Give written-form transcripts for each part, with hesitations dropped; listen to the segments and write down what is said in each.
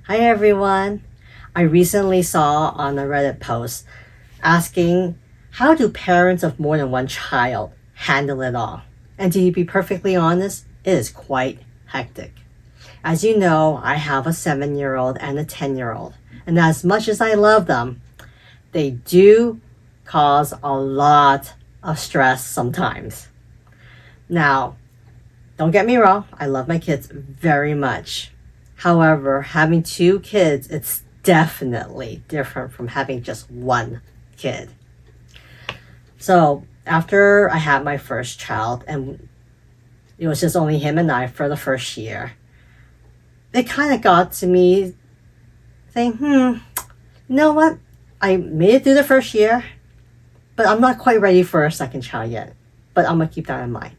Hi everyone. I recently saw on a Reddit post asking how do parents of more than one child handle it all? And to be perfectly honest, it is quite hectic. As you know, I have a 7-year-old and a 10-year-old. And as much as I love them, they do cause a lot of stress sometimes. Now, don't get me wrong, I love my kids very much. However, having two kids, it's definitely different from having just one kid. So, after I had my first child, and it was just only him and I for the first year, it kind of got to me saying, you know what? I made it through the first year, but I'm not quite ready for a second child yet. But I'm going to keep that in mind.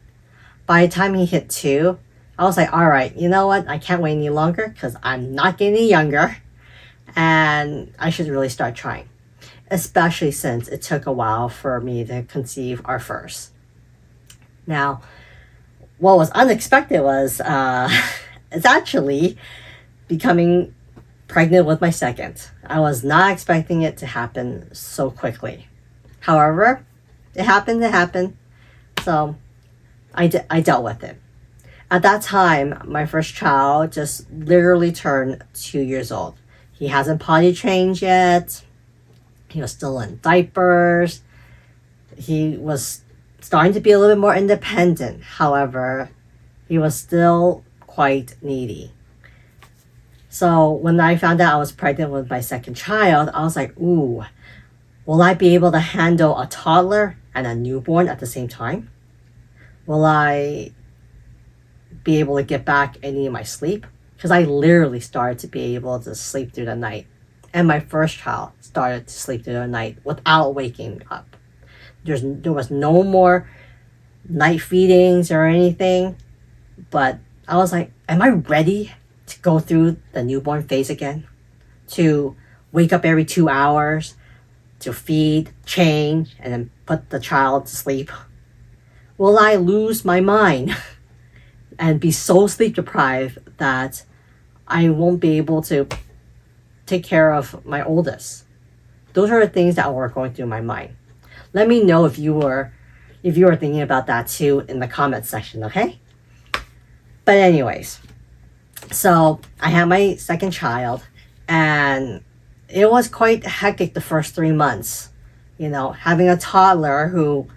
By the time he hit 2, I was like, all right, you know what? I can't wait any longer because I'm not getting any younger. And I should really start trying. Especially since it took a while for me to conceive our first. Now, what was unexpected was it's actually becoming pregnant with my second. I was not expecting it to happen so quickly. However, it happened. So I dealt with it. At that time, my first child just literally turned 2 years old. He hasn't potty trained yet. He was still in diapers. He was starting to be a little bit more independent. However, he was still quite needy. So when I found out I was pregnant with my second child, I was like, ooh, will I be able to handle a toddler and a newborn at the same time? Will I be able to get back any of my sleep? Because I literally started to be able to sleep through the night. And my first child started to sleep through the night without waking up. There was no more night feedings or anything. But I was like, am I ready to go through the newborn phase again? To wake up every 2 hours, to feed, change, and then put the child to sleep? Will I lose my mind and be so sleep deprived that I won't be able to take care of my oldest? Those are the things that were going through my mind. Let me know if you were thinking about that too in the comment section, okay? But anyways, so I had my second child, and it was quite hectic the first 3 months. You know, having a toddler who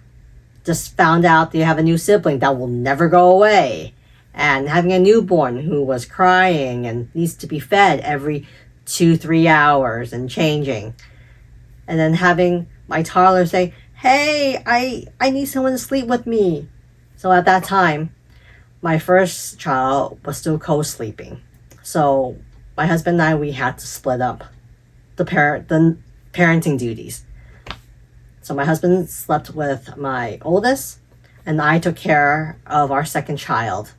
just found out they have a new sibling that will never go away, and having a newborn who was crying and needs to be fed every 2-3 hours and changing, and then having my toddler say, hey, I need someone to sleep with me. So at that time, my first child was still co-sleeping. So my husband and I, we had to split up the parenting duties. So my husband slept with my oldest, and I took care of our second child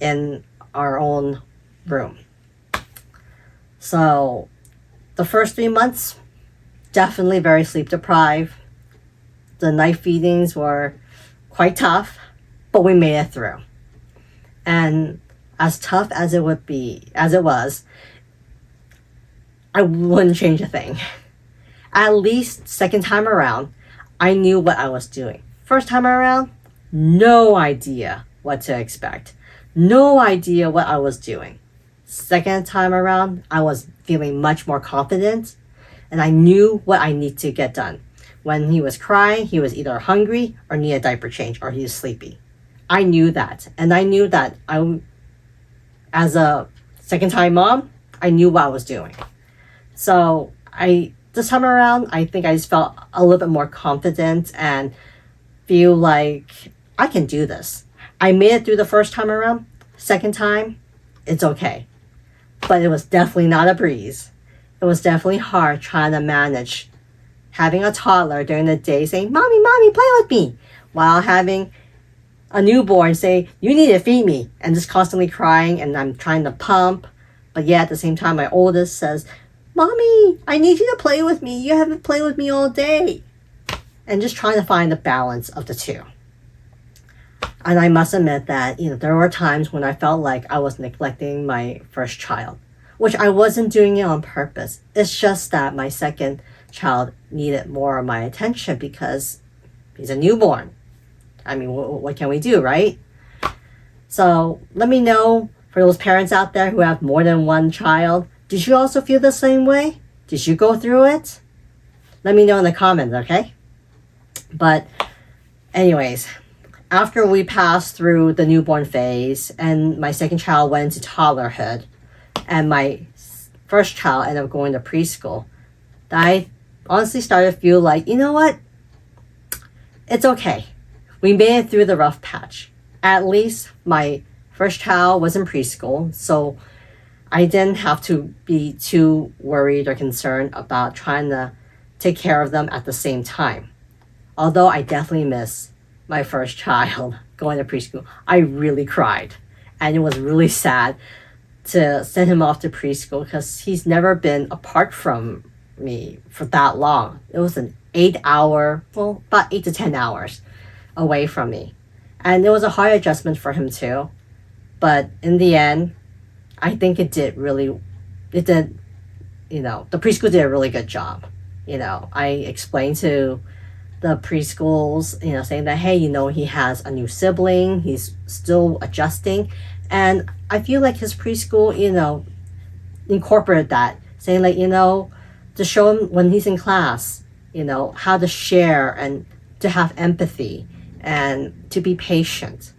in our own room. So the first 3 months, definitely very sleep deprived. The night feedings were quite tough, but we made it through. And as tough as it was, I wouldn't change a thing. At least second time around, I knew what I was doing. First time around, no idea what to expect. No idea what I was doing. Second time around, I was feeling much more confident, and I knew what I need to get done. When he was crying, he was either hungry or need a diaper change, or he was sleepy. I knew that, and I knew that as a second time mom, I knew what I was doing. So this time around, I think I just felt a little bit more confident and feel like I can do this. I made it through the first time around. Second time, it's okay. But it was definitely not a breeze. It was definitely hard trying to manage having a toddler during the day saying, Mommy, play with me, while having a newborn say, you need to feed me, and just constantly crying, and I'm trying to pump. But yeah, at the same time, my oldest says, Mommy, I need you to play with me. You haven't played with me all day. And just trying to find the balance of the two. And I must admit that, there were times when I felt like I was neglecting my first child. which I wasn't doing it on purpose. It's just that my second child needed more of my attention because he's a newborn. I mean, what can we do, right? So let me know, for those parents out there who have more than one child, did you also feel the same way? Did you go through it? Let me know in the comments, okay? But anyways, after we passed through the newborn phase and my second child went into toddlerhood and my first child ended up going to preschool, I honestly started to feel like, you know what? It's okay. We made it through the rough patch. At least my first child was in preschool, so I didn't have to be too worried or concerned about trying to take care of them at the same time. Although I definitely miss my first child going to preschool. I really cried. And it was really sad to send him off to preschool because he's never been apart from me for that long. It was an 8-hour, well, about 8 to 10 hours away from me. And it was a hard adjustment for him too. But in the end, I think it did, the preschool did a really good job. I explained to the preschools, saying that, hey, he has a new sibling, he's still adjusting. And I feel like his preschool, incorporated that, saying like, to show him when he's in class, how to share and to have empathy and to be patient.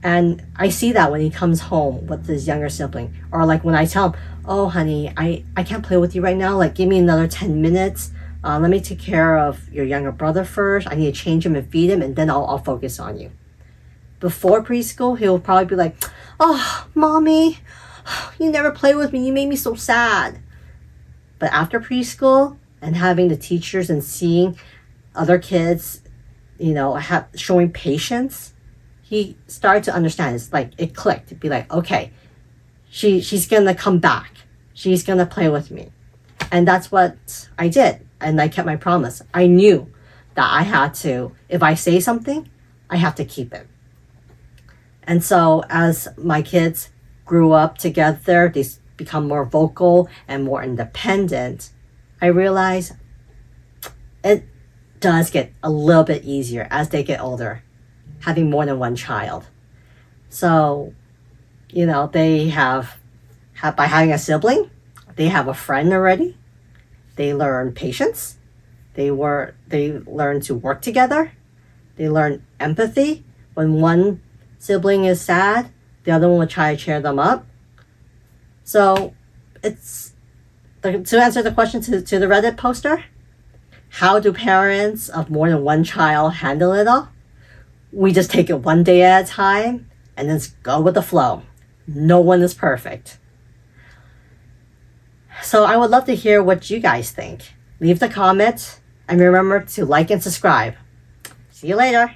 And I see that when he comes home with his younger sibling, or like when I tell him, oh honey, I can't play with you right now, like give me another 10 minutes. Let me take care of your younger brother first. I need to change him and feed him, and then I'll focus on you. Before preschool, he'll probably be like, oh, mommy, you never play with me. You made me so sad. But after preschool and having the teachers and seeing other kids, showing patience, he started to understand. It's like it clicked. To be like, okay, she's gonna come back. She's gonna play with me. And that's what I did. And I kept my promise. I knew that I had to, if I say something, I have to keep it. And so as my kids grew up together, they become more vocal and more independent, I realized it does get a little bit easier as they get older, having more than one child. So, they have by having a sibling, they have a friend already. They learn patience. They learn to work together. They learn empathy. When one sibling is sad, the other one will try to cheer them up. So it's to answer the question to the Reddit poster, how do parents of more than one child handle it all? We just take it one day at a time and then go with the flow. No one is perfect. So I would love to hear what you guys think. Leave the comment and remember to like and subscribe. See you later.